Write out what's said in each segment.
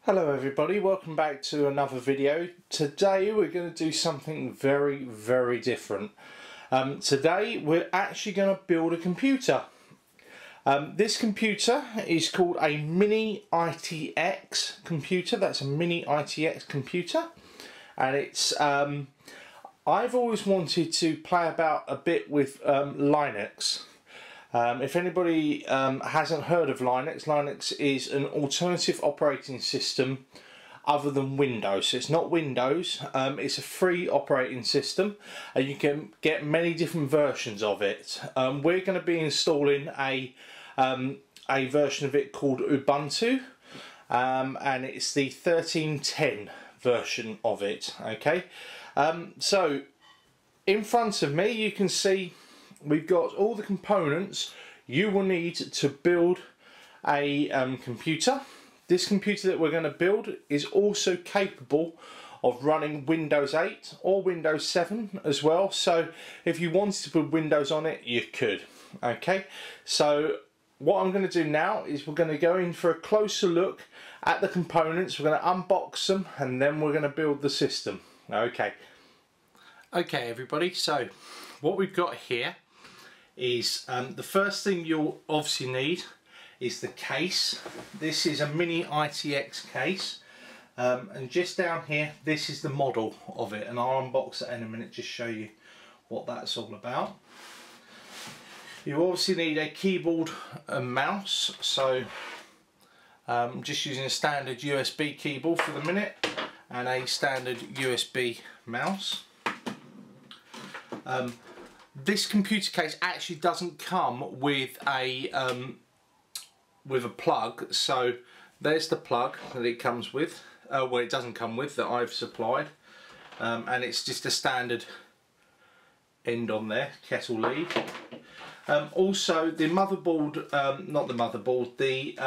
Hello everybody, welcome back to another video. Today we're going to do something very different. Today we're actually going to build a computer. This computer is called a Mini ITX computer. That's a Mini ITX computer, and it's I've always wanted to play about a bit with Linux. If anybody hasn't heard of Linux, Linux is an alternative operating system other than Windows. So it's not Windows, it's a free operating system, and you can get many different versions of it. We're going to be installing a version of it called Ubuntu, and it's the 13.10 version of it. Okay, so in front of me you can see we've got all the components you will need to build a computer. This computer that we're going to build is also capable of running Windows 8 or Windows 7 as well, so if you wanted to put Windows on it you could. Okay, so what I'm going to do now is we're going to go in for a closer look at the components. We're going to unbox them and then we're going to build the system. Okay everybody, so what we've got here is the first thing you'll obviously need is the case. This is a Mini ITX case, and just down here this is the model of it, and I'll unbox it in a minute, just show you what that's all about. You obviously need a keyboard and mouse, so I'm just using a standard USB keyboard for the minute and a standard USB mouse. This computer case actually doesn't come with a plug, so there's the plug that it comes with. Well, it doesn't come with, that I've supplied, and it's just a standard end on there, kettle lead. Also, the motherboard, not the motherboard, the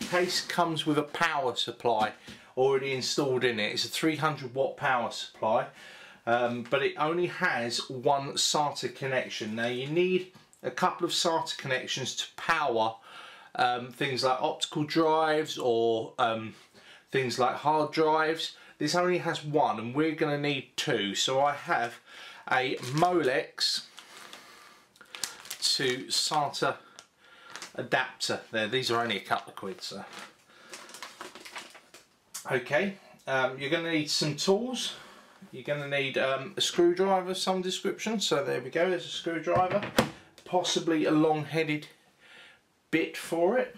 case comes with a power supply already installed in it. It's a 300 watt power supply. But it only has one SATA connection. Now you need a couple of SATA connections to power things like optical drives or things like hard drives. This only has one, and we're going to need two. So I have a Molex to SATA adapter there. These are only a couple of quid. So. Okay, you're going to need some tools. You're going to need a screwdriver of some description, so there we go, there's a screwdriver, possibly a long-headed bit for it,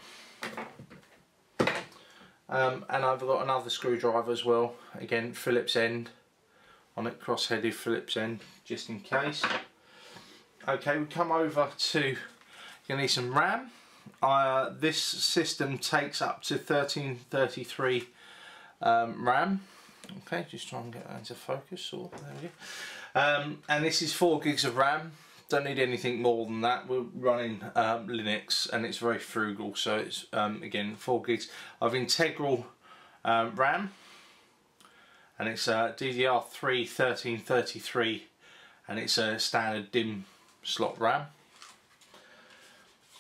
and I've got another screwdriver as well, again Phillips end on it, cross-headed Phillips end, just in case. Okay, we come over to, you're going to need some RAM. This system takes up to 1333 RAM. Okay, just try and get that into focus. There we go. And this is 4 gigs of RAM. Don't need anything more than that. We're running Linux, and it's very frugal, so it's again 4 gigs of integral RAM, and it's DDR3 1333, and it's a standard DIMM slot RAM.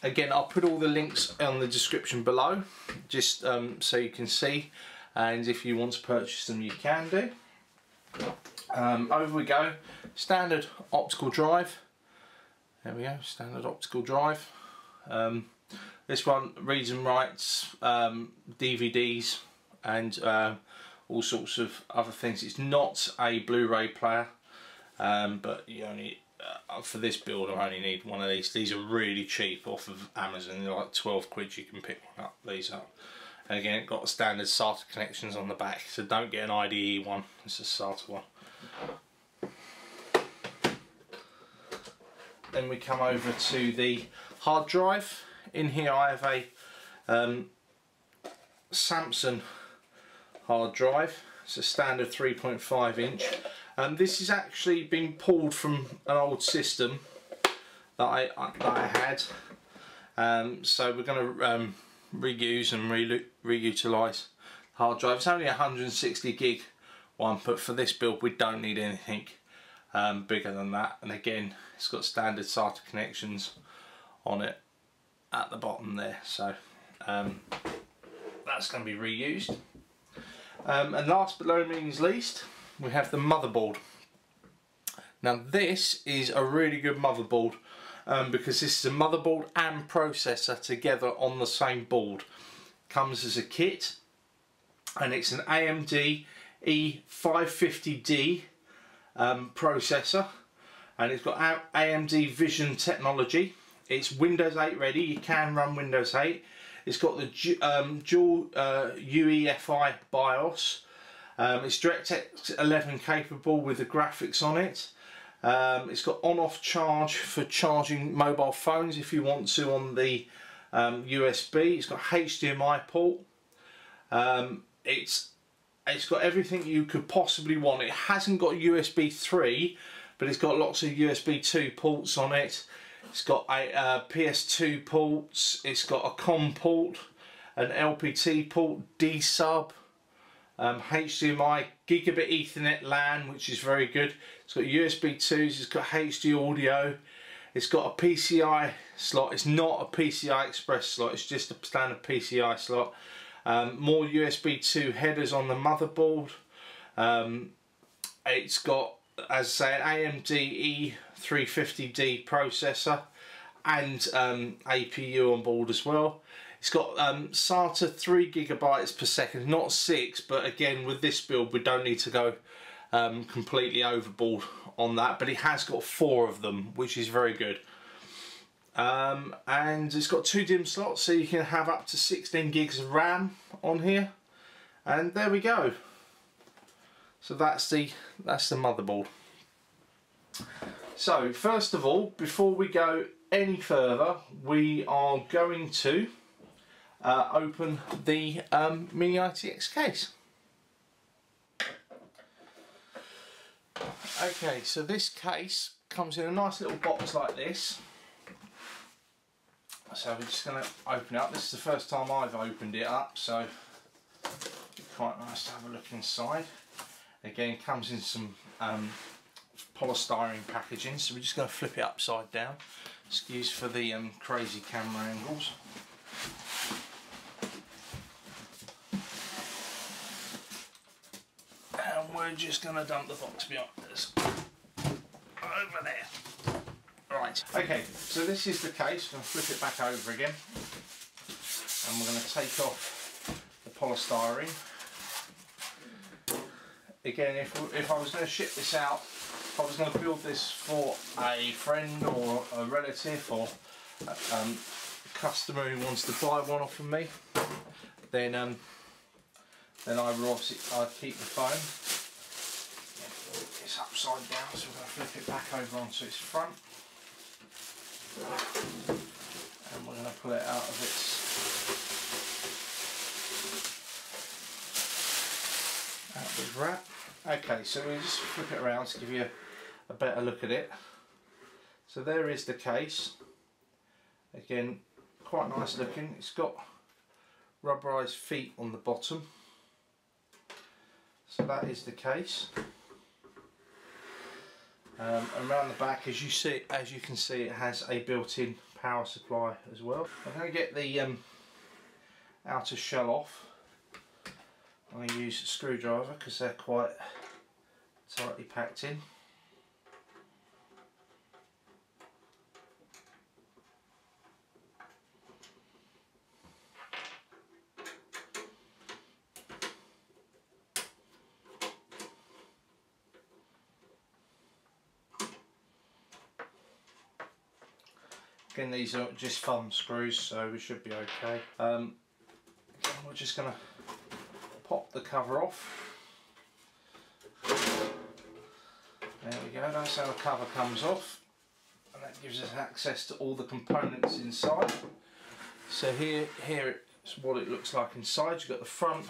Again, I'll put all the links on the description below, just so you can see. And if you want to purchase them, you can do. Over we go. Standard optical drive. There we go, standard optical drive. This one reads and writes DVDs and all sorts of other things. It's not a Blu-ray player, but you only for this build I only need one of these. These are really cheap off of Amazon. They're like 12 quid. You can pick one up. These up. And again, it got standard SATA connections on the back, so don't get an IDE one, it's a SATA one. Then we come over to the hard drive. In here I have a Samsung hard drive. It's a standard 3.5 inch. This is actually been pulled from an old system that I had. So we're going to reuse and reutilise hard drive. It's only a 160 gig one, but for this build we don't need anything bigger than that. And again, it's got standard SATA connections on it at the bottom there, so that's going to be reused. And last but no means least, we have the motherboard. Now this is a really good motherboard because this is a motherboard and processor together on the same board. Comes as a kit, and it's an AMD E550D processor, and it's got AMD Vision technology. It's Windows 8 ready. You can run Windows 8. It's got the dual UEFI BIOS. It's DirectX 11 capable with the graphics on it. It's got on-off charge for charging mobile phones if you want to on the USB. It's got HDMI port. It's got everything you could possibly want. It hasn't got USB 3, but it's got lots of USB 2 ports on it. It's got a PS2 ports. It's got a COM port, an LPT port, D-sub, HDMI, Gigabit Ethernet LAN, which is very good. It's got USB 2s. It's got HD audio. It's got a PCI slot. It's not a PCI Express slot. It's just a standard PCI slot. More USB 2 headers on the motherboard. It's got, as I say, an AMD E350D processor and APU on board as well. It's got SATA 3 GB per second, not 6, but again with this build we don't need to go completely overboard on that, but it has got 4 of them, which is very good. And it's got 2 DIMM slots, so you can have up to 16 gigs of RAM on here, and there we go. So that's the motherboard. So first of all, before we go any further, we are going to open the Mini ITX case. Okay, so this case comes in a nice little box like this. So we're just going to open it up. This is the first time I've opened it up, so it's quite nice to have a look inside. Again, it comes in some polystyrene packaging, so we're just going to flip it upside down. Excuse for the crazy camera angles. And we're just going to dump the box behind us. Over there. Right, okay, so this is the case. I'm going to flip it back over again. And we're going to take off the polystyrene. Again, if I was going to ship this out, if I was going to build this for a friend or a relative or a customer who wants to buy one off of me, then I would obviously I'd keep the phone. It's upside down, so we're going to flip it back over onto its front, and we're going to pull it out of its wrap. Okay, so we'll just flip it around to give you a better look at it. So there is the case. Again, quite nice looking. It's got rubberized feet on the bottom. So that is the case. Around the back, as you can see, it has a built-in power supply as well. I'm going to get the outer shell off. I'm going to use a screwdriver because they're quite tightly packed in. Again, these are just thumb screws, so we should be okay. Again, we're just going to pop the cover off. There we go, that's how the cover comes off, and that gives us access to all the components inside. So here it's what it looks like inside. You've got the front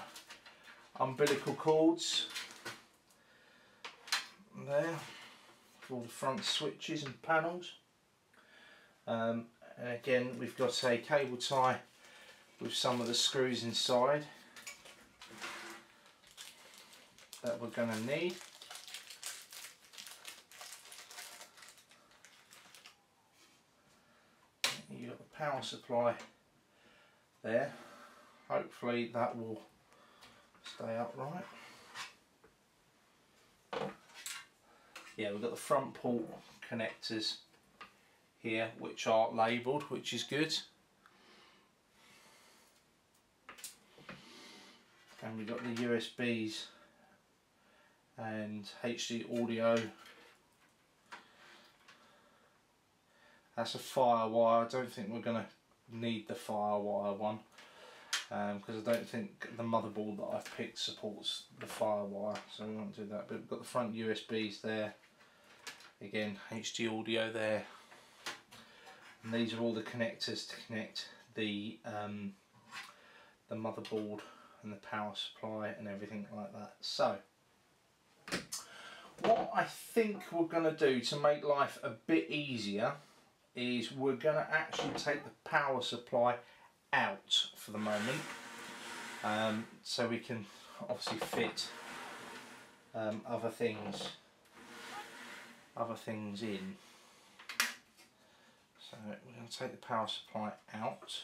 umbilical cords there for all the front switches and panels. And again, we've got a cable tie with some of the screws inside that we're going to need. You've got the power supply there. Hopefully that will stay upright. Yeah, we've got the front port connectors here which are labelled, which is good. And we've got the USBs and HD audio. That's a FireWire. I don't think we're going to need the FireWire one because I don't think the motherboard that I've picked supports the FireWire, so we won't do that. But we've got the front USBs there. Again, HD audio there. And these are all the connectors to connect the motherboard and the power supply and everything like that. So what I think we're going to do to make life a bit easier is we're going to actually take the power supply out for the moment, so we can obviously fit other things in. So we're going to take the power supply out.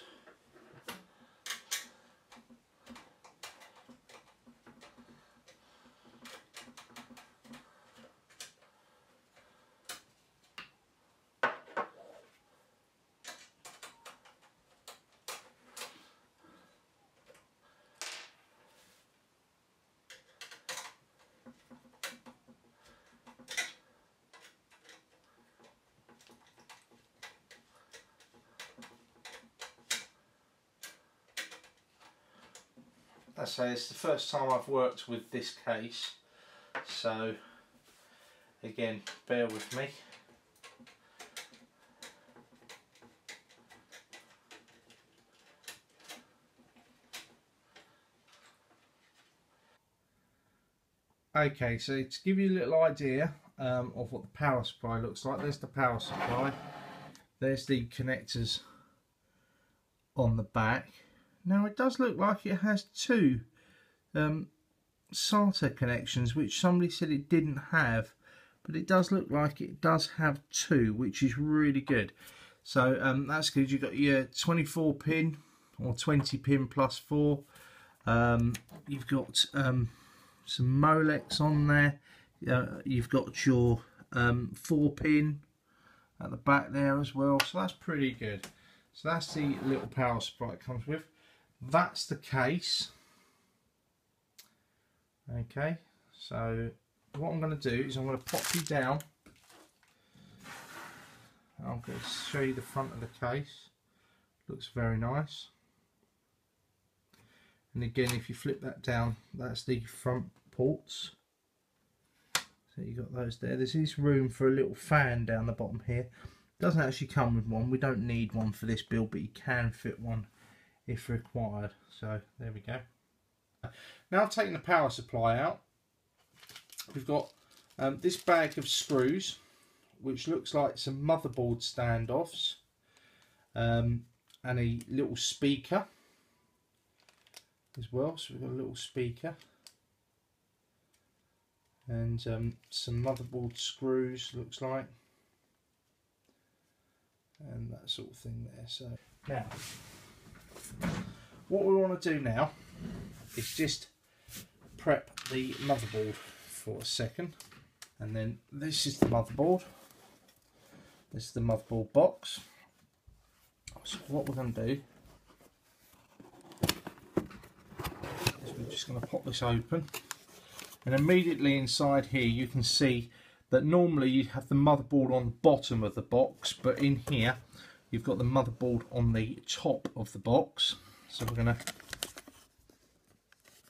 I say it's the first time I've worked with this case, so again, bear with me. Okay, so to give you a little idea of what the power supply looks like, there's the power supply, there's the connectors on the back. Now it does look like it has two SATA connections, which somebody said it didn't have, but it does look like it does have two, which is really good. So that's good. You've got your 24 pin or 20 pin plus 4. You've got some Molex on there. You've got your 4 pin at the back there as well, so that's pretty good. So that's the little power supply it comes with. That's the case. Okay, so what I'm going to do is I'm going to pop you down. I'm going to show you the front of the case. Looks very nice. And again, if you flip that down, that's the front ports. So you got those there. There's room for a little fan down the bottom here. Doesn't actually come with one. We don't need one for this build, but you can fit one if required. So there we go. Now I've taken the power supply out. We've got this bag of screws, which looks like some motherboard standoffs, and a little speaker as well. So we've got a little speaker and some motherboard screws, looks like, and that sort of thing there. So now what we want to do now is just prep the motherboard for a second. And then this is the motherboard. This is the motherboard box. So what we're going to do is we're just going to pop this open, and immediately inside here you can see that normally you have the motherboard on the bottom of the box, but in here you've got the motherboard on the top of the box. So we're going to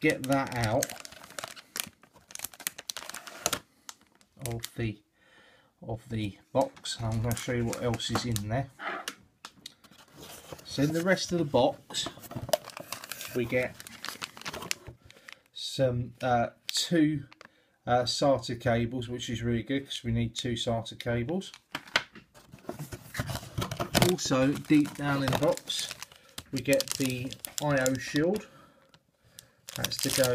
get that out of the box. I'm going to show you what else is in there. So in the rest of the box we get some two SATA cables, which is really good because we need two SATA cables. Also deep down in the box we get the IO shield. That's to go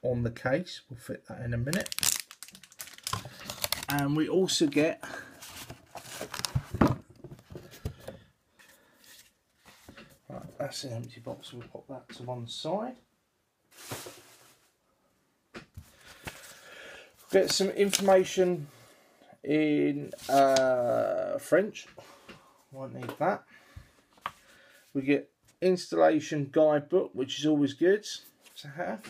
on the case. We'll fit that in a minute. And we also get that's an empty box, so we'll pop that to one side. Get some information in French. Won't need that. We get installation guidebook, which is always good to have.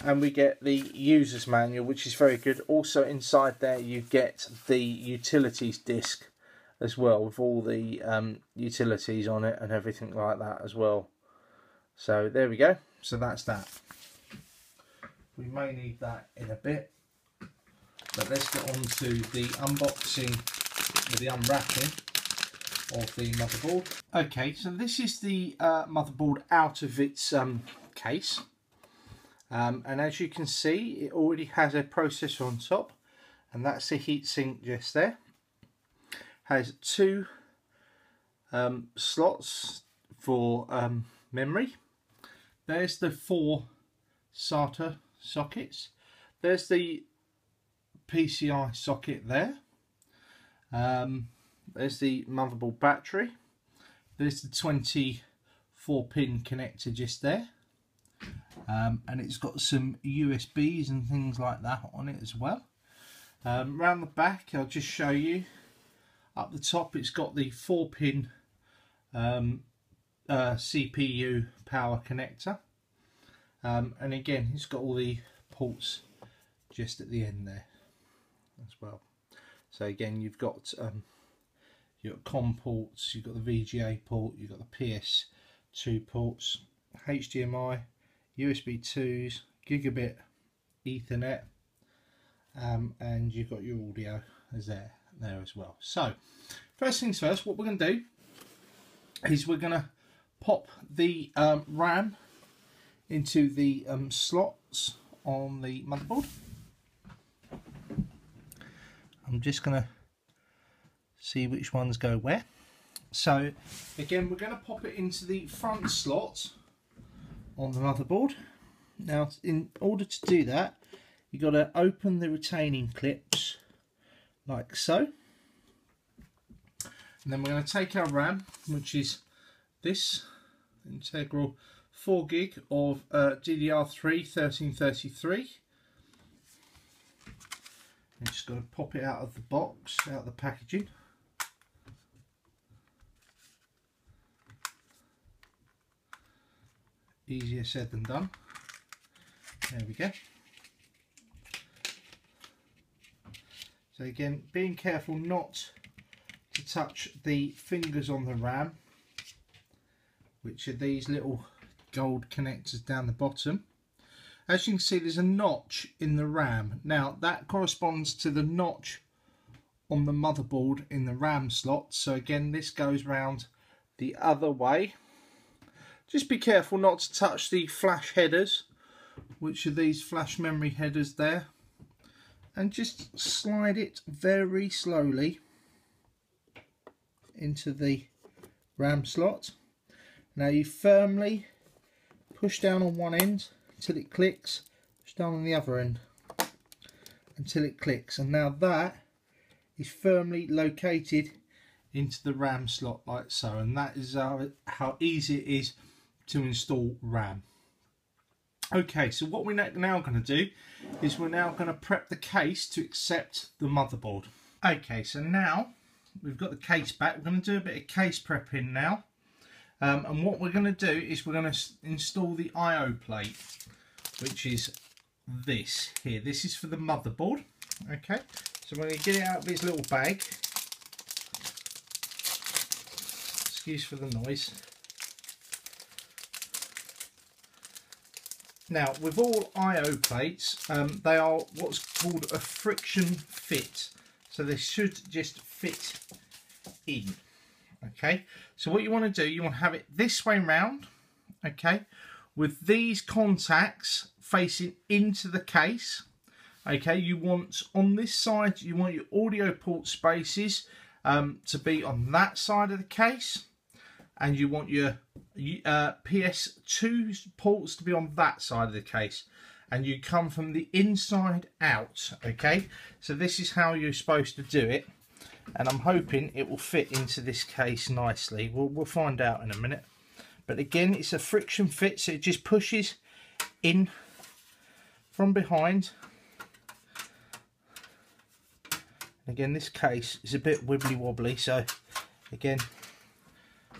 And we get the user's manual, which is very good. Also inside there you get the utilities disc as well, with all the utilities on it and everything like that as well. So there we go. So that's that. We may need that in a bit. But let's get on to the unboxing, or the unwrapping of the motherboard. Okay, so this is the motherboard out of its case. And as you can see, it already has a processor on top. And that's the heatsink just there. Has two slots for memory. There's the 4 SATA sockets. There's the PCI socket there. There's the motherboard battery. There's the 24-pin connector just there. And it's got some USBs and things like that on it as well. Round the back, I'll just show you. Up the top, it's got the 4-pin CPU power connector. And again, it's got all the ports just at the end there as well. So again, you've got COM ports, you've got the VGA port, you've got the PS2 ports, HDMI, USB 2s, gigabit Ethernet, and you've got your audio as there as well. So first things first, what we're going to do is we're going to pop the RAM into the slots on the motherboard. I'm just going to see which ones go where. So again, we're going to pop it into the front slot on the motherboard. Now, in order to do that, you've got to open the retaining clips like so. And then we're going to take our RAM, which is this integral 4 gig of DDR3 1333. And just got to pop it out of the box, out of the packaging. Easier said than done. There we go. So again, being careful not to touch the fingers on the RAM, which are these little gold connectors down the bottom. As you can see, there's a notch in the RAM. Now that corresponds to the notch on the motherboard in the RAM slot. So again, this goes round the other way. Just be careful not to touch the flash headers, which are these flash memory headers there. And just slide it very slowly into the RAM slot. Now you firmly push down on one end until it clicks, push down on the other end until it clicks, and now that is firmly located into the RAM slot like so, and that is how easy it is to install RAM. Okay, so what we're now going to do is we're now going to prep the case to accept the motherboard. Okay, so now we've got the case back, we're going to do a bit of case prepping now. And what we're going to do is we're going to install the I/O plate, which is this here. This is for the motherboard. Okay, so we're going to get it out of this little bag. Excuse for the noise. Now, with all I/O plates, they are what's called a friction fit. So they should just fit in. Okay, so what you want to do, you want to have it this way round, okay, with these contacts facing into the case. Okay, you want on this side, you want your audio port spaces to be on that side of the case, and you want your PS2 ports to be on that side of the case, and you come from the inside out. Okay, so this is how you're supposed to do it. And I'm hoping it will fit into this case nicely. We'll find out in a minute. But again, it's a friction fit, so it just pushes in from behind. Again, this case is a bit wibbly wobbly, so again,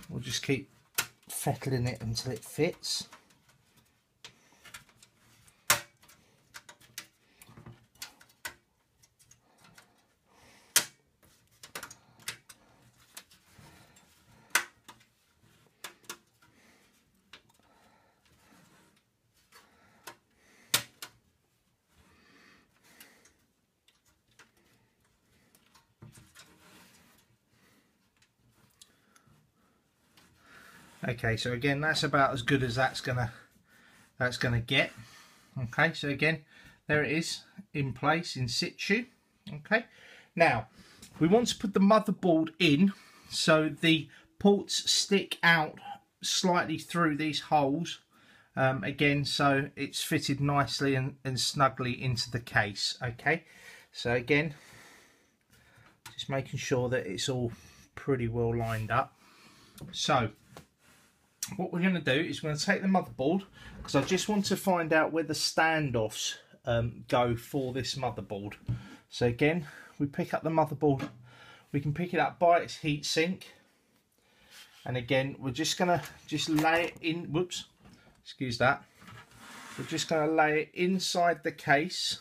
we'll just keep fettling it until it fits. Okay, so again, that's about as good as that's gonna get. Okay, so again, there it is in place, in situ. Okay, now we want to put the motherboard in so the ports stick out slightly through these holes. Again, so it's fitted nicely and snugly into the case. Okay, so again, just making sure that it's all pretty well lined up. So what we're going to do is we're going to take the motherboard, because I just want to find out where the standoffs go for this motherboard. So again, we pick up the motherboard, we can pick it up by its heatsink, and again we're just going to lay it in, whoops, excuse that, we're just going to lay it inside the case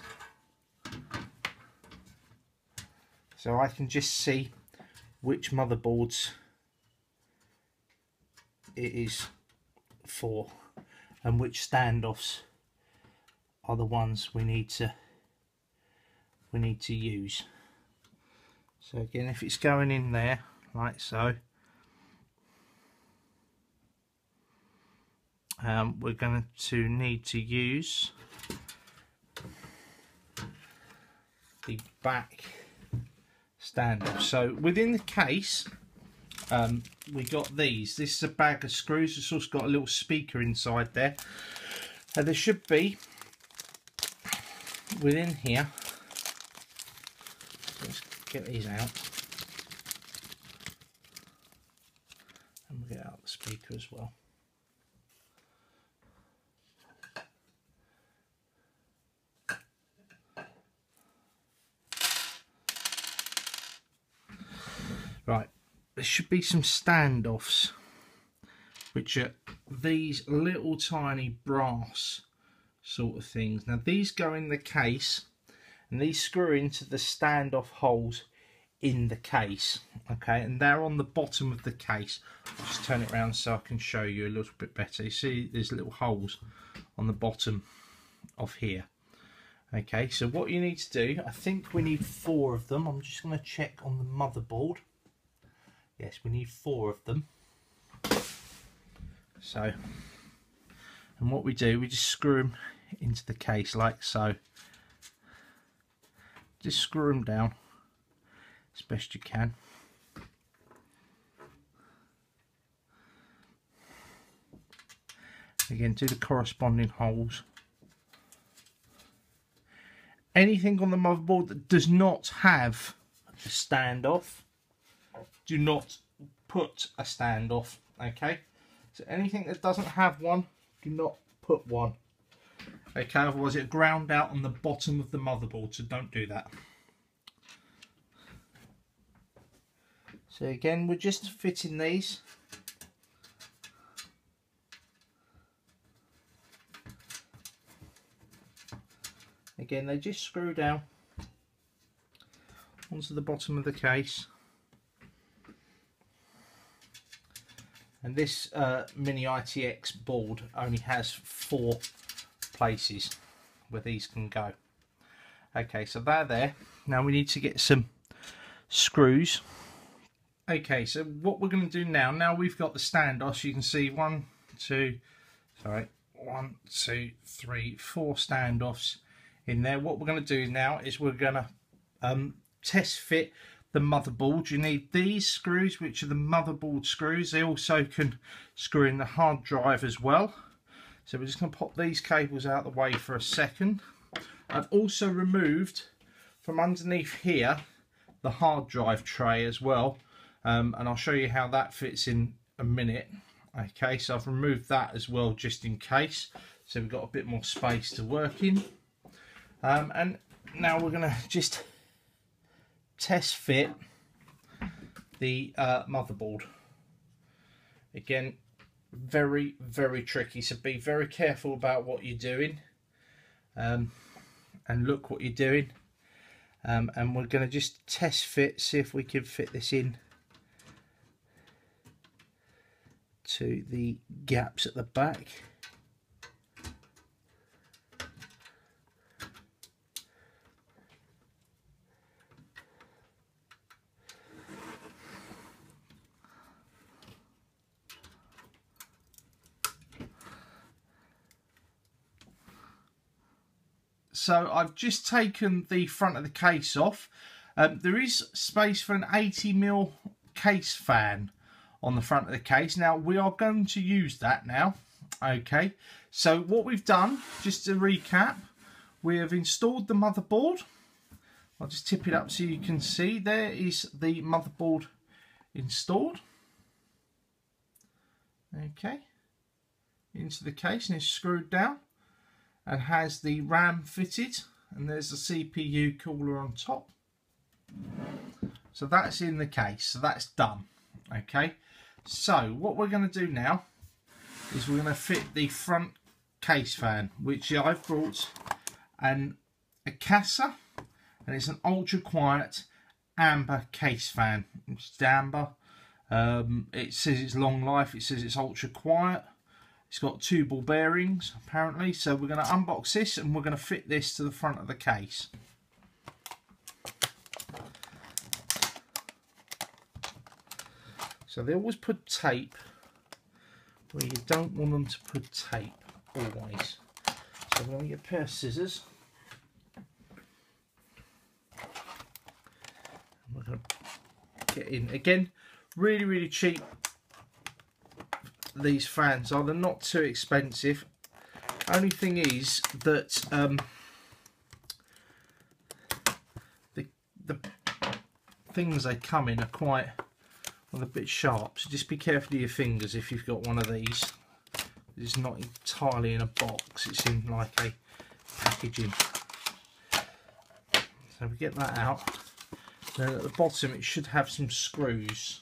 so I can just see which motherboards it is for and which standoffs are the ones we need to use. So again, if it's going in there like so, we're going to need to use the back standoff. So within the case, we got these. This is a bag of screws. It's also got a little speaker inside there. There should be within here. Let's get these out, and we'll get out the speaker as well. Right. There should be some standoffs, which are these little tiny brass sort of things. Now these go in the case, and these screw into the standoff holes in the case. Okay, and they're on the bottom of the case. I'll just turn it around so I can show you a little bit better. You see there's little holes on the bottom of here. Okay, so what you need to do, I think we need 4 of them. I'm just going to check on the motherboard. Yes, we need 4 of them. So, and what we do, we just screw them into the case like so. Just screw them down as best you can. Again, do the corresponding holes. Anything on the motherboard that does not have a standoff, do not put a standoff. Okay, so anything that doesn't have one, do not put one. Okay, otherwise it'll ground out on the bottom of the motherboard, so don't do that. So again, we're just fitting these. Again, they just screw down onto the bottom of the case. And this Mini ITX board only has 4 places where these can go. Okay, so they're there. Now we need to get some screws. Okay, so what we're going to do now we've got the standoffs, you can see 1, 2, 3, 4 standoffs in there. What we're going to do now is we're going to test fit the motherboard. You need these screws, which are the motherboard screws. They also can screw in the hard drive as well. So we're just going to pop these cables out of the way for a second. I've also removed from underneath here the hard drive tray as well, and I'll show you how that fits in a minute. Okay, so I've removed that as well just in case, so we've got a bit more space to work in. And now we're going to just test fit the motherboard. Again, very, very tricky, so be very careful about what you're doing, and look what you're doing. And we're going to just test fit, see if we can fit this in to the gaps at the back. So I've just taken the front of the case off. There is space for an 80mm case fan on the front of the case. Now we are going to use that now. Okay, so what we've done, just to recap, we have installed the motherboard. I'll just tip it up so you can see. There is the motherboard installed. Okay, into the case, and it's screwed down and has the RAM fitted, and there's the CPU cooler on top. So that's in the case, so that's done. Okay, so what we're going to do now is we're going to fit the front case fan, which I've brought a Casa, and it's an ultra quiet amber case fan. It's amber. It says it's long life, it says it's ultra quiet. It's got 2 ball bearings apparently, so we're going to unbox this and we're going to fit this to the front of the case. So they always put tape where you don't want them to put tape, always. So we're going to get a pair of scissors. And we're going to get in. Again, really, really cheap. These fans are, they're not too expensive. Only thing is that the things they come in are quite, well, a bit sharp, so just be careful of your fingers if you've got one of these. It's not entirely in a box, it's in like a packaging. So we get that out. Then at the bottom it should have some screws.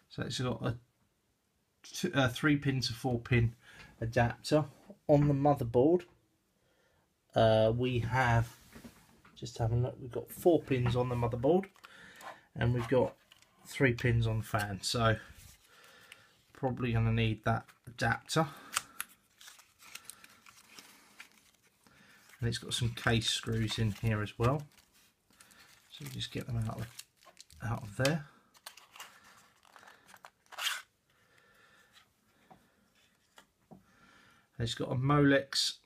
So it's got a 3-pin to 4-pin adapter on the motherboard. We have, just having a look, we've got 4 pins on the motherboard, and we've got 3 pins on the fan. So probably going to need that adapter. And it's got some case screws in here as well. So we just get them out of there. It's got a Molex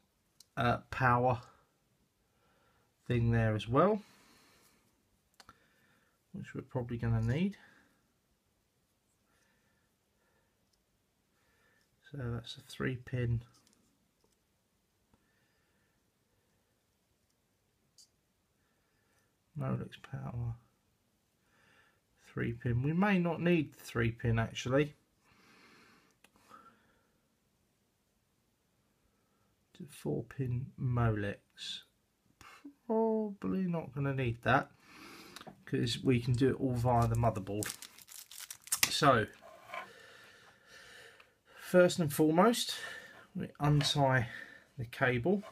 power thing there as well, which we're probably going to need. So that's a 3-pin Molex power 3-pin. We may not need the 3-pin actually. 4-pin Molex. Probably not going to need that because we can do it all via the motherboard. So first and foremost, we untie the cable.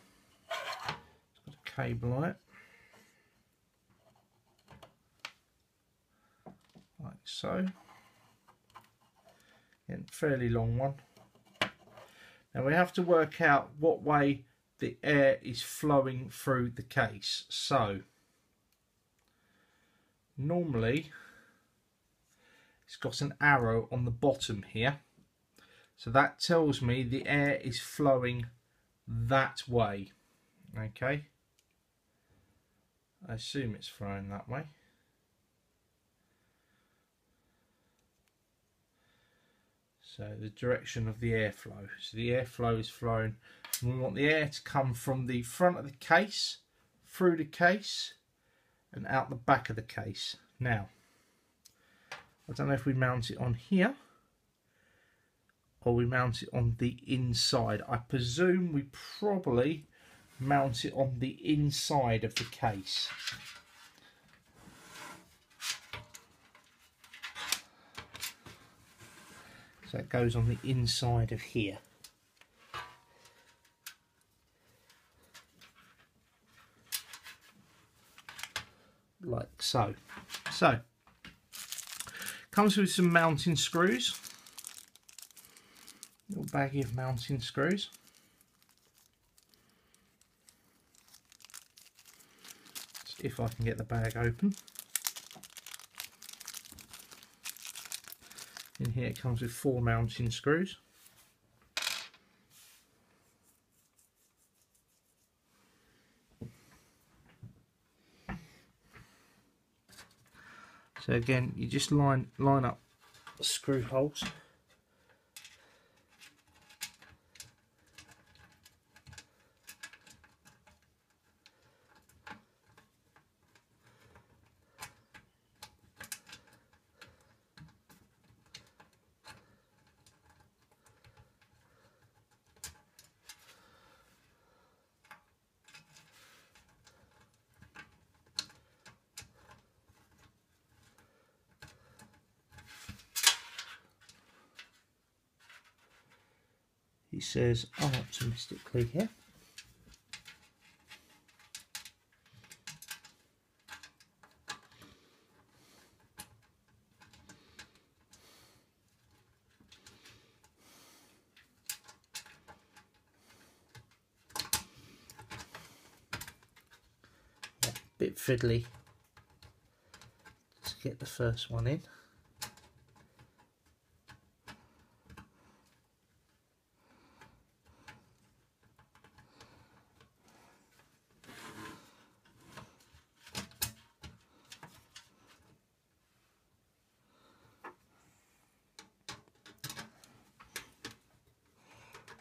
It's got a cable on it, like so. Again, fairly long one. Now we have to work out what way the air is flowing through the case. So normally it's got an arrow on the bottom here, so that tells me the air is flowing that way. Okay, I assume it's flowing that way. So the direction of the airflow. So the airflow is flowing. And we want the air to come from the front of the case, through the case, and out the back of the case. Now, I don't know if we mount it on here or we mount it on the inside. I presume we probably mount it on the inside of the case. So it goes on the inside of here. Like so. So, comes with some mounting screws. Little baggie of mounting screws. If I can get the bag open. In here it comes with 4 mounting screws. So again, you just line up the screw holes. He says, I'm optimistically here. Yeah, bit fiddly to get the first one in.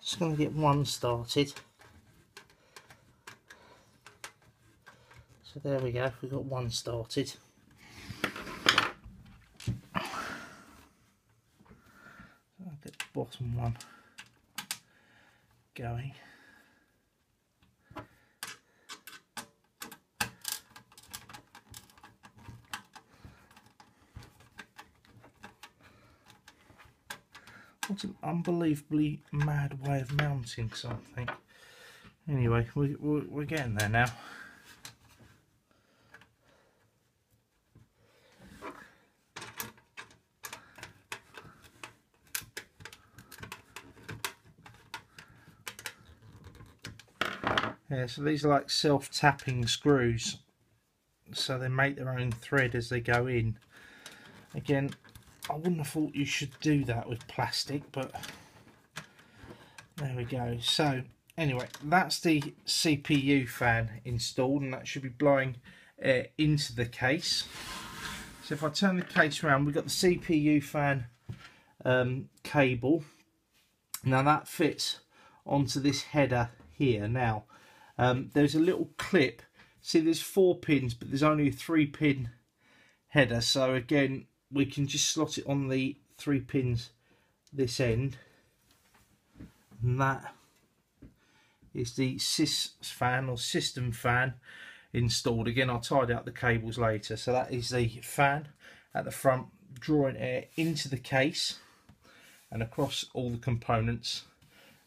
Just going to get one started. So there we go, we've got one started. I'll get the bottom one going. What an unbelievably mad way of mounting something. Anyway, we're getting there now. Yeah, so these are like self-tapping screws. So they make their own thread as they go in. Again, I wouldn't have thought you should do that with plastic, but there we go. So anyway, that's the CPU fan installed, and that should be blowing air into the case. So if I turn the case around, we've got the CPU fan cable. Now that fits onto this header here. Now there's a little clip. See, there's 4 pins, but there's only a 3-pin header. So again, we can just slot it on the 3 pins this end, and that is the sys fan or system fan installed. Again, I'll tidy up the cables later. So that is the fan at the front, drawing air into the case and across all the components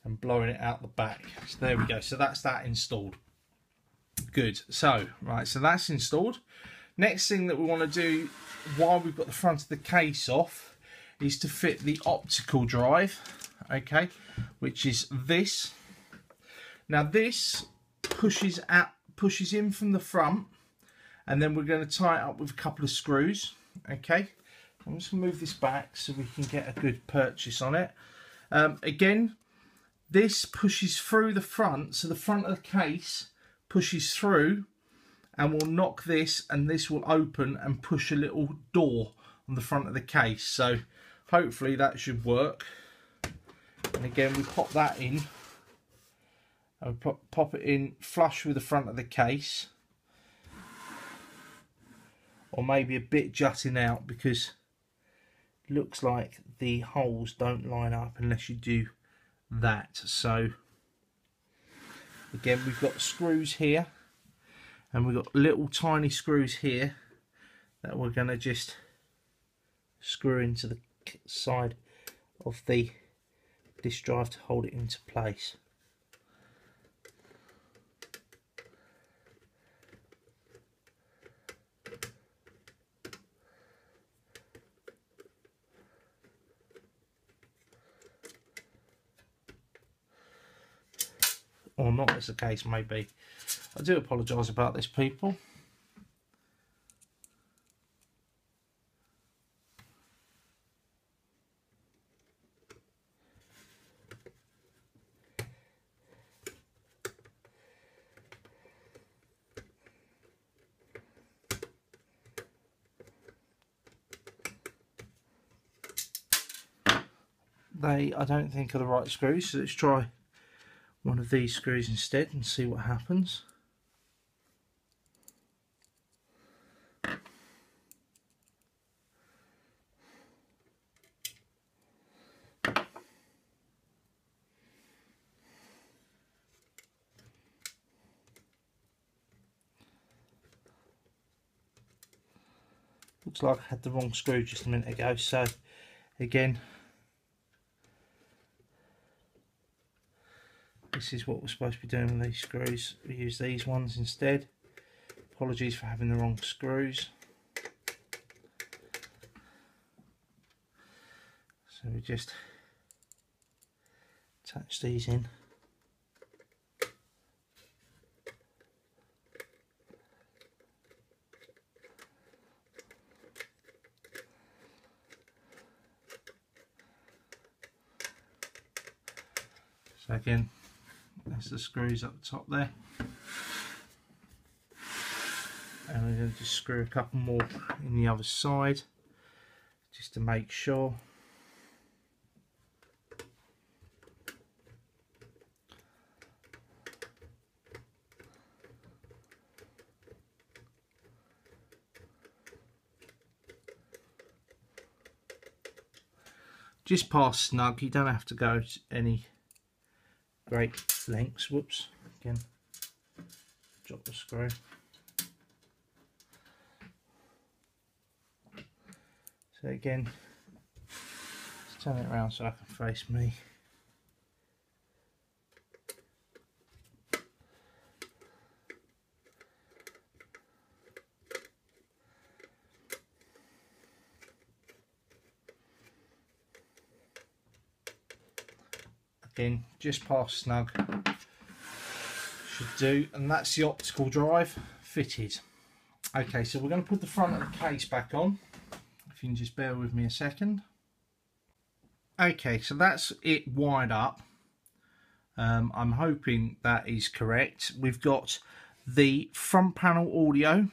and blowing it out the back. So there we go. So that's that installed. Good. So right, so that's installed. Next thing that we want to do while we've got the front of the case off is to fit the optical drive, okay, which is this. Now this pushes in from the front, and then we're going to tie it up with a couple of screws, okay. I'm just going to move this back so we can get a good purchase on it. Again, this pushes through the front, so the front of the case pushes through, and we'll knock this, and this will open and push a little door on the front of the case. So hopefully that should work. And again, we pop that in, and we pop it in flush with the front of the case, or maybe a bit jutting out, because looks like the holes don't line up unless you do that. So again, we've got screws here, and we've got little tiny screws here that we're going to just screw into the side of the disk drive to hold it into place. Or not, as the case may be. I do apologise about this, people. I don't think are the right screws, so let's try one of these screws instead and see what happens. Looks like I had the wrong screw just a minute ago, so again, this is what we're supposed to be doing with these screws. We use these ones instead. Apologies for having the wrong screws. So we just attach these in. So again, there's the screws up the top there. And we're going to just screw a couple more in the other side, just to make sure. Just past snug, you don't have to go to any great lengths. Whoops, again, drop the screw. So again, let's turn it around so I can face me. Again, just past snug should do, and that's the optical drive fitted. Okay, so we're going to put the front of the case back on. If you can just bear with me a second. Okay, so that's it wired up. I'm hoping that is correct. We've got the front panel audio,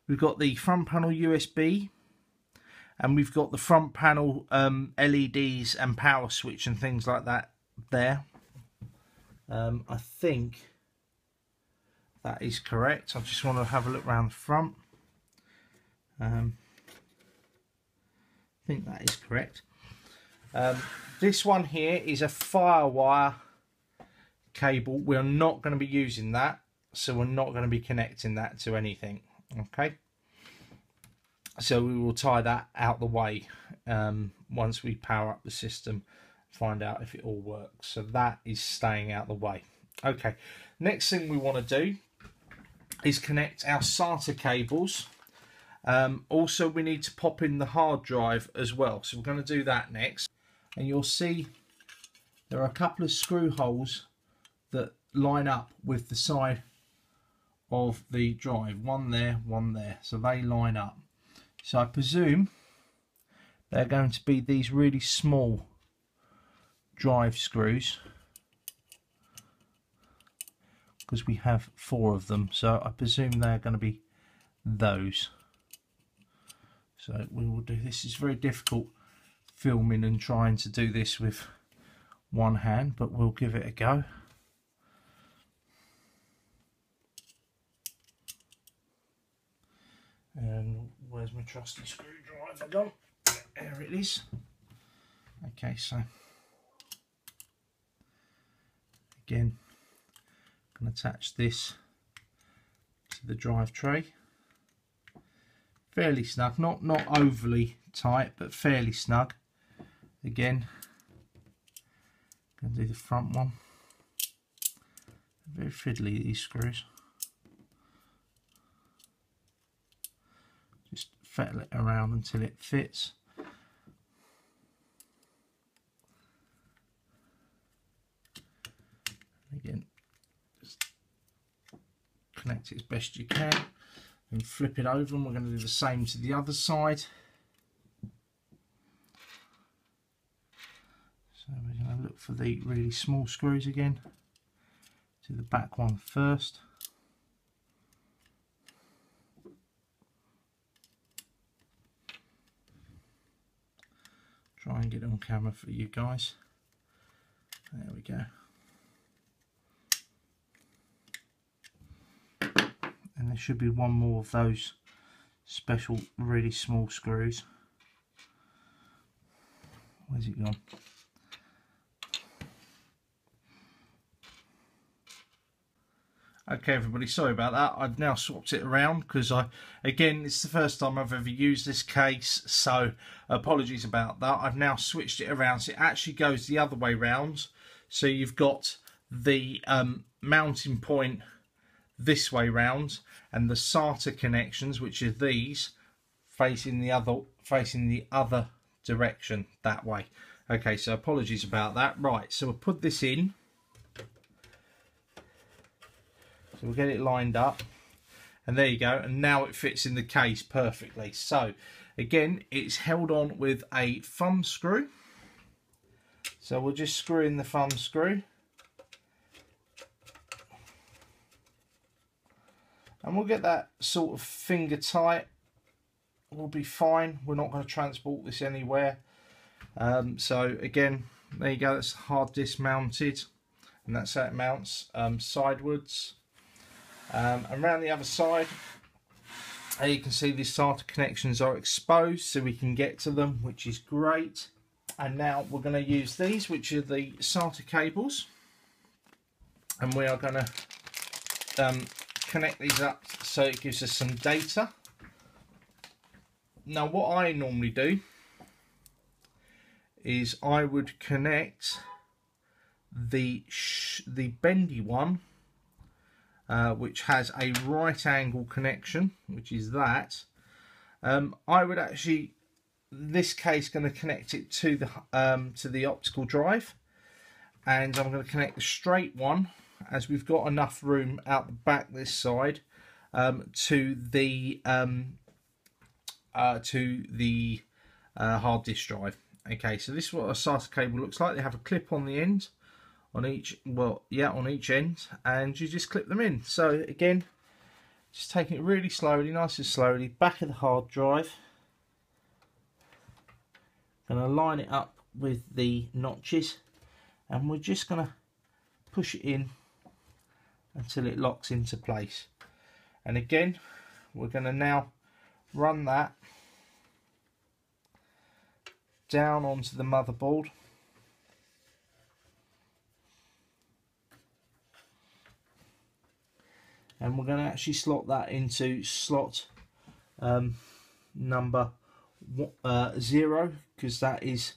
we've got the front panel USB, and we've got the front panel LEDs and power switch and things like that there. I think that is correct. I just want to have a look around the front. I think that is correct. This one here is a Firewire cable. We're not going to be using that, so we're not going to be connecting that to anything. Okay, so we will tie that out the way once we power up the system, find out if it all works. So that is staying out the way. Okay, next thing we want to do is connect our SATA cables. Also, we need to pop in the hard drive as well, so we're going to do that next. And you'll see there are a couple of screw holes that line up with the side of the drive. One there, so they line up. So I presume they're going to be these really small drive screws, because we have 4 of them, so I presume they're going to be those. So we will do this. It's very difficult filming and trying to do this with one hand, but we'll give it a go. And where's my trusty screwdriver gone? There it is. Okay, so again, I'm going to attach this to the drive tray. Fairly snug, not overly tight, but fairly snug. Again, I'm going to do the front one. Very fiddly, these screws. Just fettle it around until it fits. Again, just connect it as best you can and flip it over, and we're going to do the same to the other side. So we're going to look for the really small screws again. Do the back one first. Try and get it on camera for you guys. There we go. And there should be one more of those special really small screws. Where's it gone? Okay everybody, sorry about that. I've now swapped it around because again, it's the first time I've ever used this case, so apologies about that. I've now switched it around so it actually goes the other way round. So you've got the mounting point this way round and the SATA connections, which are these, facing the other direction that way. Okay, so apologies about that. Right, so we'll put this in. So we'll get it lined up, and there you go, and now it fits in the case perfectly. So again, it's held on with a thumb screw, so we'll just screw in the thumb screw, and we'll get that sort of finger tight. We'll be fine. We're not going to transport this anywhere. So again, there you go, that's hard disk mounted, and that's how it mounts sidewards. And around the other side, you can see the SATA connections are exposed, so we can get to them, which is great. And now we're going to use these, which are the SATA cables, and we are going to connect these up so it gives us some data. Now what I normally do is I would connect the bendy one, which has a right angle connection, which is that. I would actually, in this case, going to connect it to the optical drive, and I'm going to connect the straight one, as we've got enough room out the back this side, to the hard disk drive. Okay, so this is what a SATA cable looks like. They have a clip on the end, on each, well, yeah, on each end, and you just clip them in. So again, just taking it really slowly, nice and slowly, back of the hard drive. Going to line it up with the notches, and we're just going to push it in until it locks into place. And again, we're going to now run that down onto the motherboard. And we're going to actually slot that into slot number 0, because that is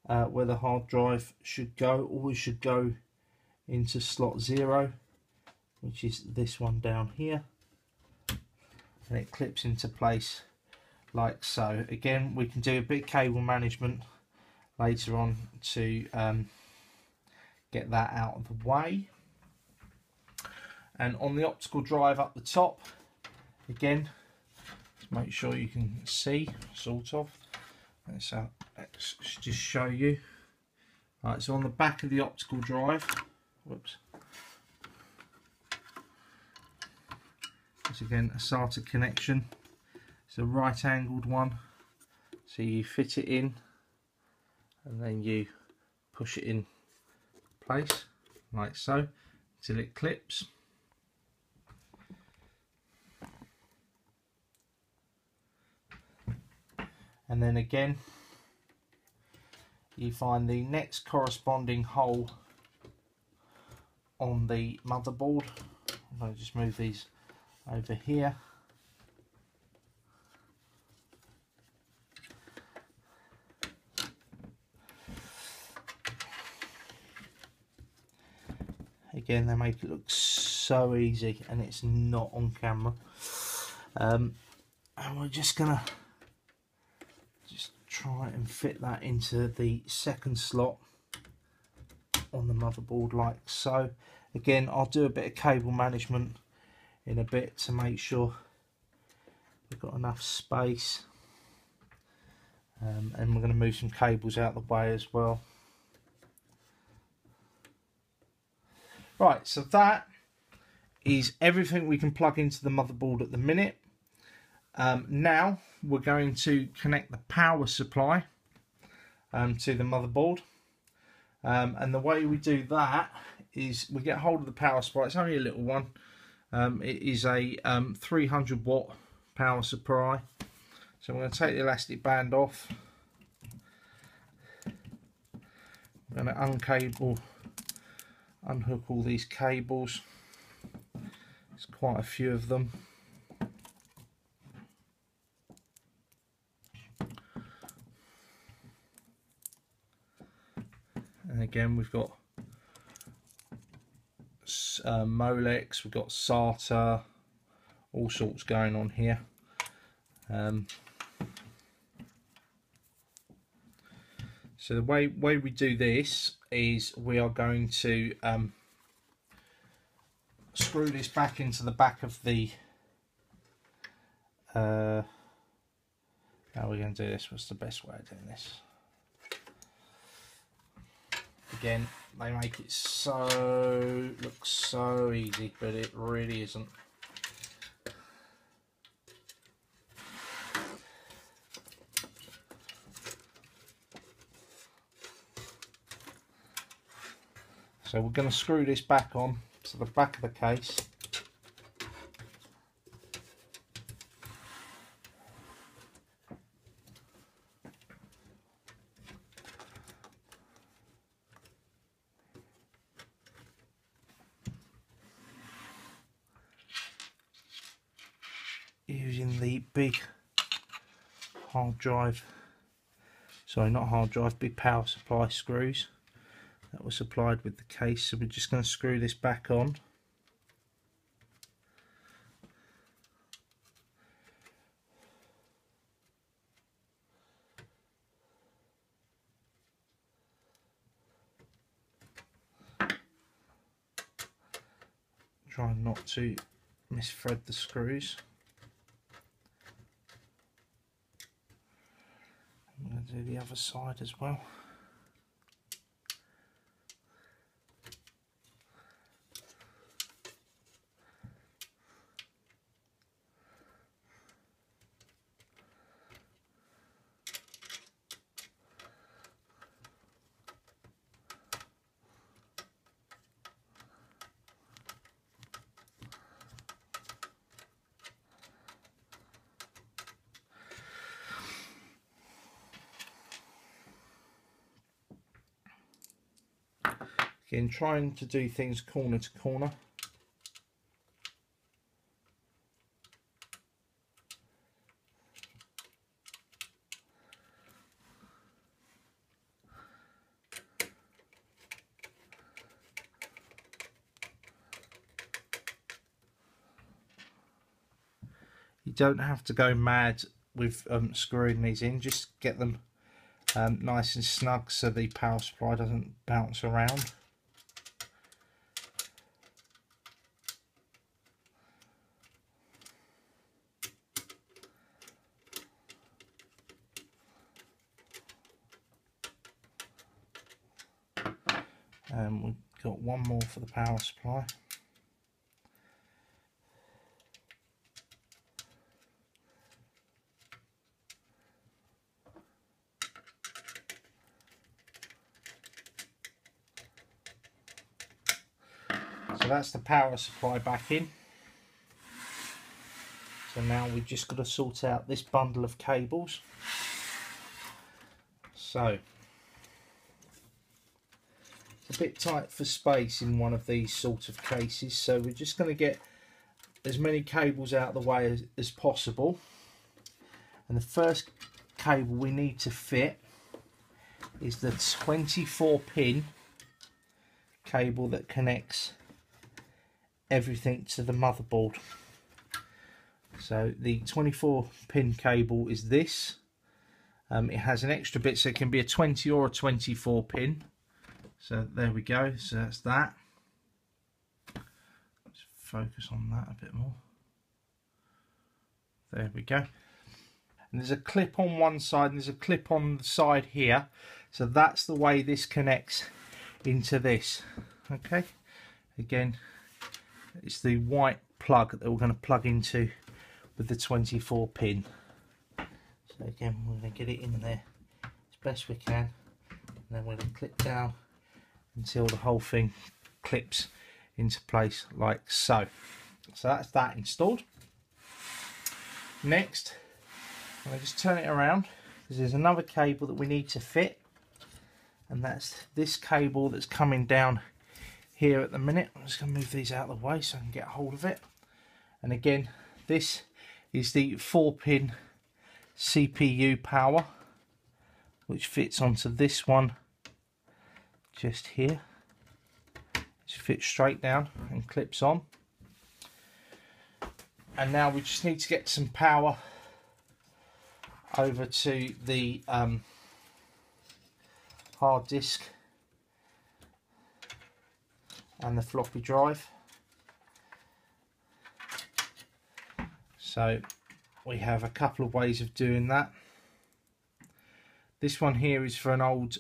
where the hard drive should go. Always should go into slot 0, which is this one down here, and it clips into place like so. Again, we can do a bit of cable management later on to get that out of the way. And on the optical drive up the top, again, make sure you can see, sort of. So let's just show you. Right, so on the back of the optical drive, whoops, it's again a SATA connection. It's a right angled one, so you fit it in and then you push it in place like so until it clips. and then again you find the next corresponding hole on the motherboard. I'm going to just move these over here. Again, they make it look so easy, and it's not on camera. And we're just gonna try and fit that into the second slot on the motherboard, like so. Again, I'll do a bit of cable management in a bit to make sure we've got enough space. And we're going to move some cables out of the way as well. Right, so that is everything we can plug into the motherboard at the minute. Now we're going to connect the power supply to the motherboard. And the way we do that is we get hold of the power supply. It's only a little one. It is a 300 watt power supply. So I'm going to take the elastic band off. I'm going to unhook all these cables. There's quite a few of them. And again, we've got Molex, we've got SATA, all sorts going on here. So the way we do this is we are going to screw this back into the back of the how are we going to do this? What's the best way of doing this? Again, they make it look so easy, but it really isn't. So we're going to screw this back on to the back of the case. Using the big hard drive, sorry, not hard drive, big power supply screws that were supplied with the case. So we're just going to screw this back on. Try not to misthread the screws. I'm going to do the other side as well. Again, trying to do things corner to corner. You don't have to go mad with screwing these in, just get them nice and snug so the power supply doesn't bounce around. And we've got one more for the power supply. So that's the power supply back in. So now we've just got to sort out this bundle of cables. So it's a bit tight for space in one of these sort of cases, so we're just going to get as many cables out of the way as possible. And the first cable we need to fit is the 24 pin cable that connects everything to the motherboard. So the 24 pin cable is this. It has an extra bit, so it can be a 20 or a 24 pin. So there we go, so that's that. Let's focus on that a bit more. There we go. And there's a clip on one side and there's a clip on the side here. So that's the way this connects into this. Okay, again, it's the white plug that we're going to plug into with the 24 pin. So again, we're going to get it in there as best we can, and then we're going to clip down until the whole thing clips into place like so. So that's that installed. Next, I'm going to just turn it around because there's another cable that we need to fit, and that's this cable that's coming down here at the minute. I'm just going to move these out of the way so I can get hold of it. And again, this is the 4-pin CPU power, which fits onto this one just here. It fits straight down and clips on. And now we just need to get some power over to the hard disk and the floppy drive. So we have a couple of ways of doing that. This one here is for an old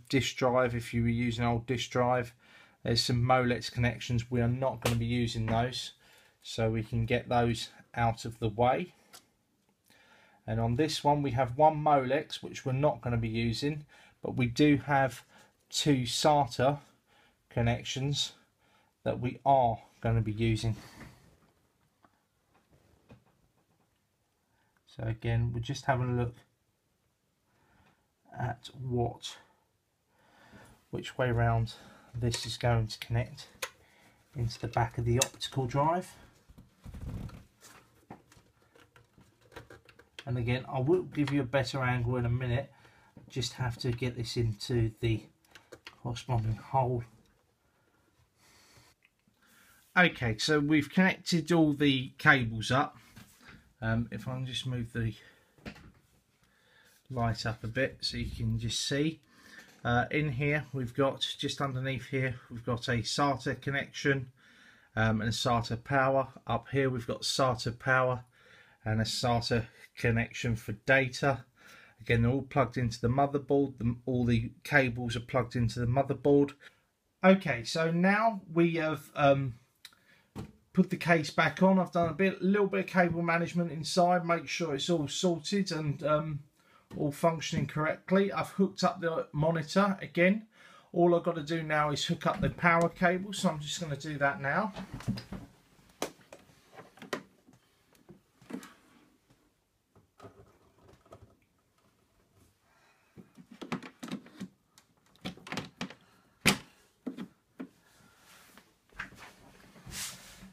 disk drive. If you were using an old disk drive, there's some Molex connections. We are not going to be using those, so we can get those out of the way. And on this one we have one Molex which we're not going to be using, but we do have 2 SATA connections that we are going to be using. So again, we're just having a look at which way round this is going to connect into the back of the optical drive. And again, I will give you a better angle in a minute. Just have to get this into the corresponding hole. Okay, so we've connected all the cables up. If I can just move the light up a bit so you can just see. In here we've got, just underneath here, we've got a SATA connection and a SATA power. Up here we've got SATA power and a SATA connection for data. Again, they're all plugged into the motherboard. All the cables are plugged into the motherboard. Okay, so now we have put the case back on. I've done a little bit of cable management inside, make sure it's all sorted and all functioning correctly. I've hooked up the monitor again. All I've got to do now is hook up the power cable, so I'm just going to do that now.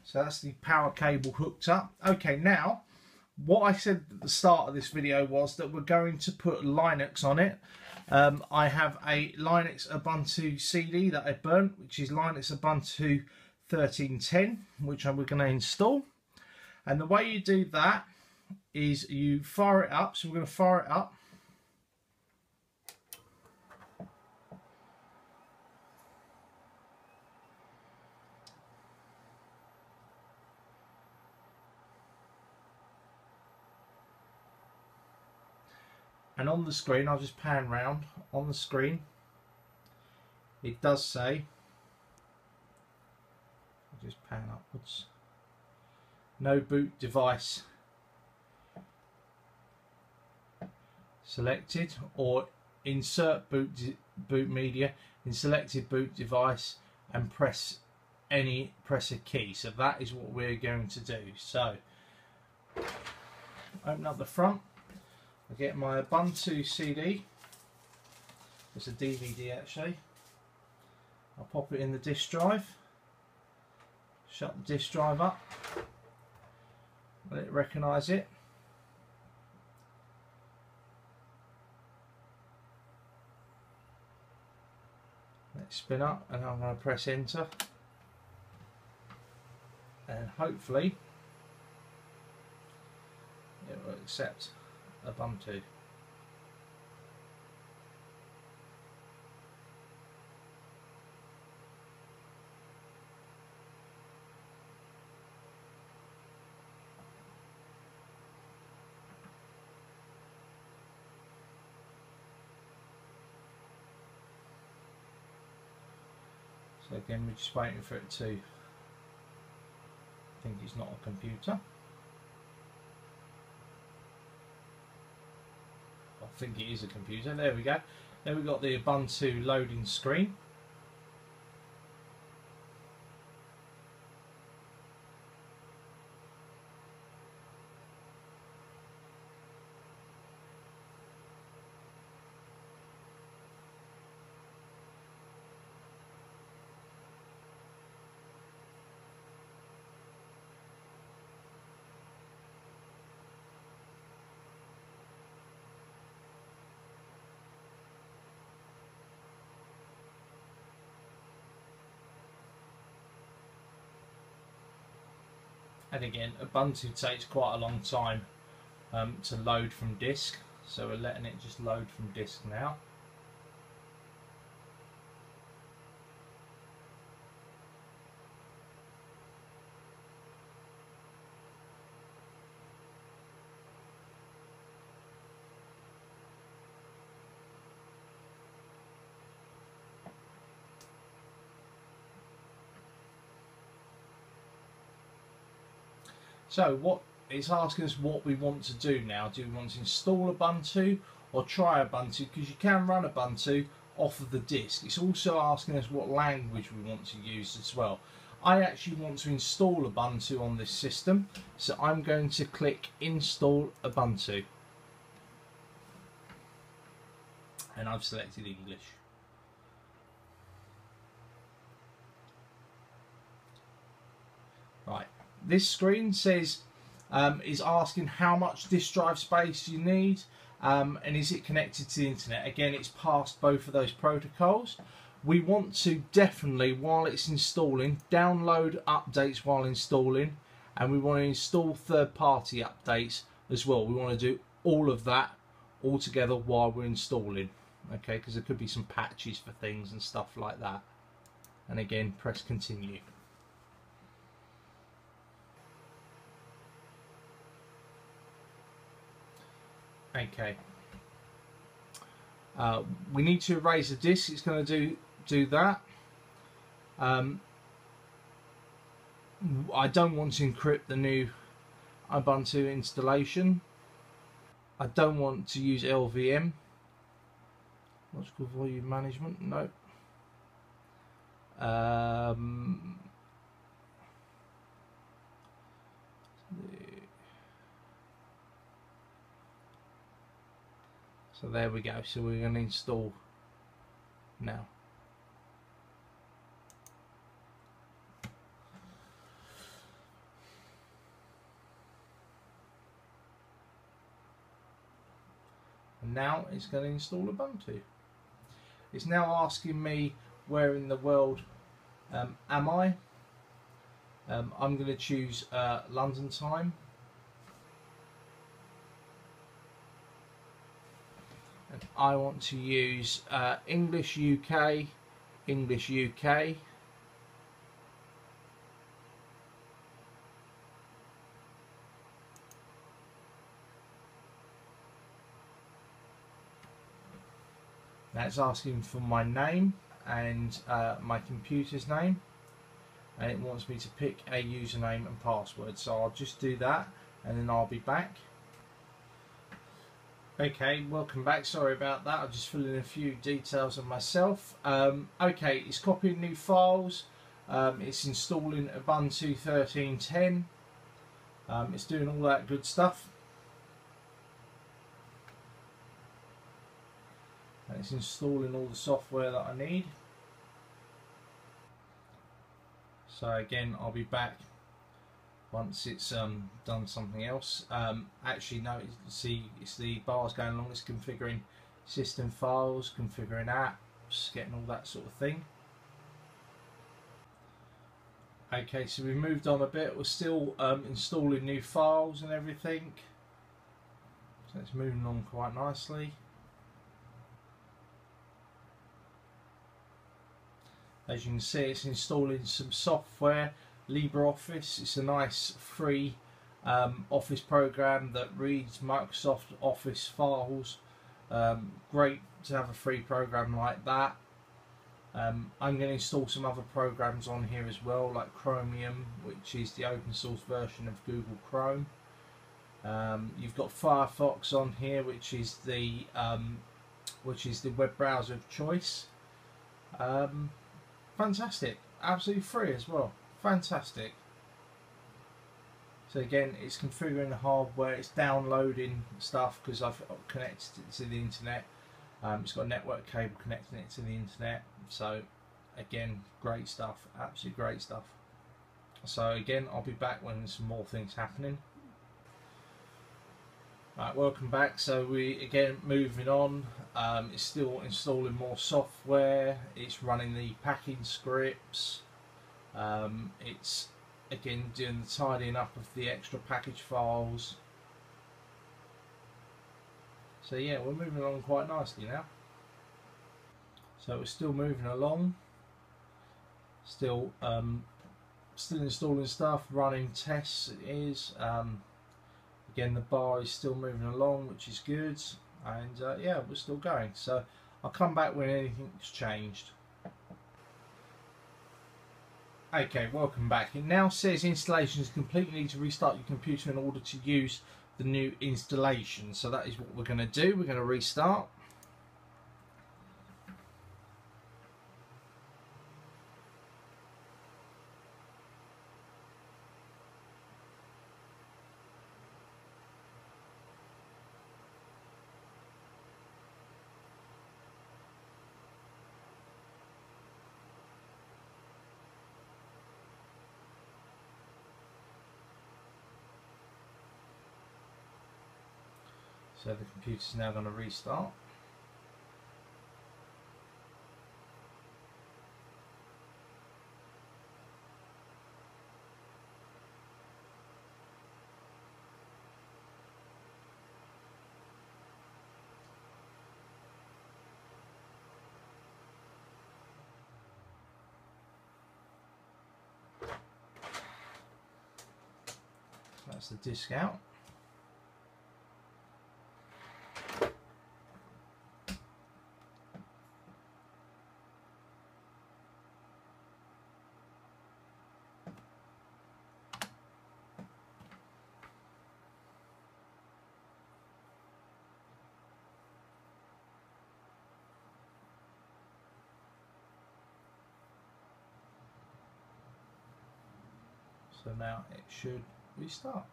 So that's the power cable hooked up. Okay, now what I said at the start of this video was that we're going to put Linux on it. I have a Linux Ubuntu CD that I burnt, which is Linux Ubuntu 1310, which we're going to install. And the way you do that is you fire it up. So we're going to fire it up. And on the screen, I'll just pan round, on the screen, it does say, I'll just pan upwards, no boot device selected, or insert boot media in selected boot device and press a key. So that is what we're going to do. So open up the front. I get my Ubuntu CD, It's a DVD actually. I'll pop it in the disk drive. Shut the disk drive up. Let it recognise it. Let it spin up, and I'm going to press enter. And hopefully it will accept Ubuntu. So again, we're just waiting for it to think it's not a computer. I think it is a computer. There we go. Then we've got the Ubuntu loading screen. And again, Ubuntu takes quite a long time to load from disk, so we're letting it just load from disk now. So what it's asking us what we want to do now. Do we want to install Ubuntu or try Ubuntu? Because you can run Ubuntu off of the disk. It's also asking us what language we want to use as well. I actually want to install Ubuntu on this system, so I'm going to click Install Ubuntu. And I've selected English. Right. This screen says is asking how much disk drive space you need and is it connected to the internet. Again, it's passed both of those protocols. We want to definitely, while it's installing, download updates while installing, and we want to install third-party updates as well. We want to do all of that all together while we're installing, okay, because there could be some patches for things and stuff like that. And again, press continue. Okay, we need to erase the disk. It's going to do that. I don't want to encrypt the new Ubuntu installation. I don't want to use LVM, logical volume management. No. So there we go. So we're going to install now. And now it's going to install Ubuntu. It's now asking me where in the world am I. I'm going to choose London time. And I want to use English UK, English UK. That's asking for my name and my computer's name, and it wants me to pick a username and password, so I'll just do that and then I'll be back. Okay, welcome back. Sorry about that. I'll just fill in a few details of myself. Okay, it's copying new files. It's installing Ubuntu 13.10. It's doing all that good stuff. And it's installing all the software that I need. So again, I'll be back once it's done something else. Actually no, see, it's the bars going along, it's configuring system files, configuring apps, getting all that sort of thing. Okay, so we've moved on a bit, we're still installing new files and everything. So it's moving on quite nicely. As you can see, it's installing some software, LibreOffice. It's a nice free Office program that reads Microsoft Office files. Great to have a free program like that. I'm going to install some other programs on here as well, like Chromium, which is the open source version of Google Chrome. You've got Firefox on here, which is the web browser of choice. Fantastic, absolutely free as well. Fantastic. So again, it's configuring the hardware, it's downloading stuff because I've connected it to the internet. It's got a network cable connecting it to the internet. So again, great stuff, absolutely great stuff. So again, I'll be back when there's some more things happening. Right, welcome back. So we again moving on. It's still installing more software. It's running the packing scripts. It's again doing the tidying up of the extra package files. So yeah, we're moving along quite nicely now. So we're still moving along. Still installing stuff, running tests. It is. Again, the bar is still moving along, which is good, and yeah, we're still going. So I'll come back when anything's changed. Okay, welcome back. It now says installation is complete. You need to restart your computer in order to use the new installation. So that is what we're going to do. We're going to restart. So the computer's now going to restart. That's the disk out. So now it should restart.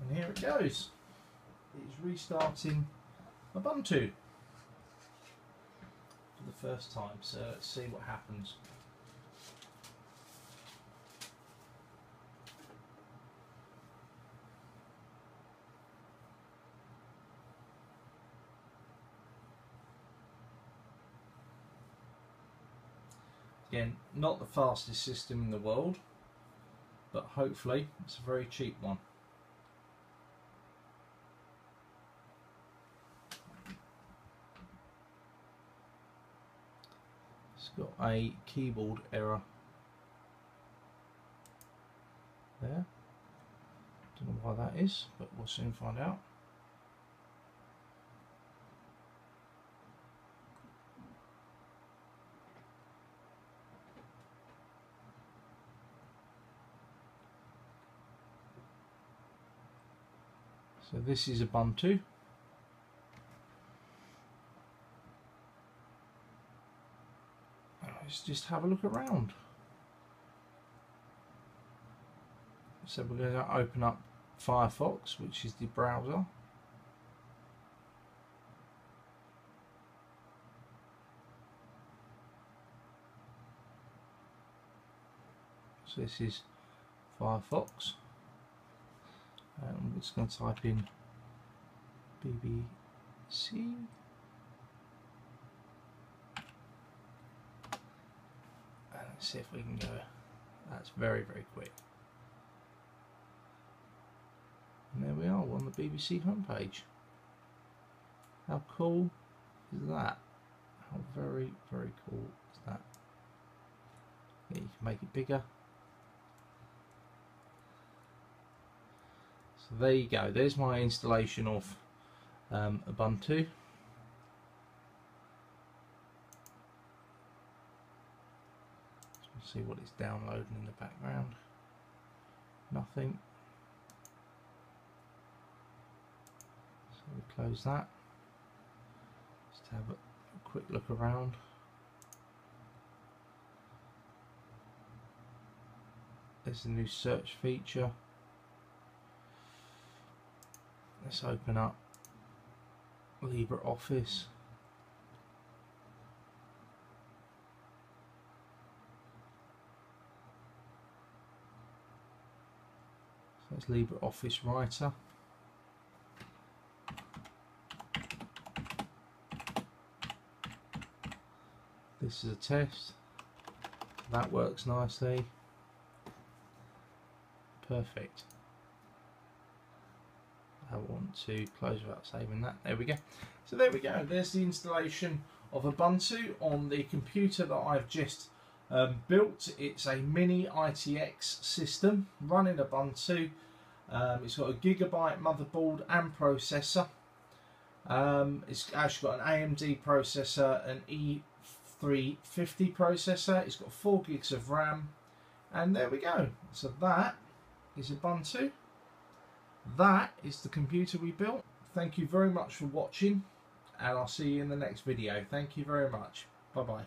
And here it goes. It's restarting Ubuntu for the first time. So let's see what happens. Again, not the fastest system in the world, but hopefully it's a very cheap one. It's got a keyboard error there. Don't know why that is, but we'll soon find out. So this is Ubuntu. Let's just have a look around. So we're going to open up Firefox, which is the browser. So this is Firefox, and we're just going to type in BBC, and let's see if we can go. That's very, very quick. And there we are, we're on the BBC homepage. How cool is that? How very, very cool is that? Yeah, you can make it bigger. So there you go, there's my installation of Ubuntu. Let's see what it's downloading in the background. Nothing. So we close that. Just have a quick look around. There's a new search feature. Let's open up LibreOffice. So that's LibreOffice Writer. This is a test. That works nicely. Perfect. I want to close without saving that. There we go. So there we go. There's the installation of Ubuntu on the computer that I've just built. It's a mini ITX system running Ubuntu. It's got a gigabyte motherboard and processor. It's actually got an AMD processor, an E350 processor. It's got 4 gigs of RAM. And there we go. So that is Ubuntu. That is the computer we built. Thank you very much for watching, and I'll see you in the next video. Thank you very much. Bye bye.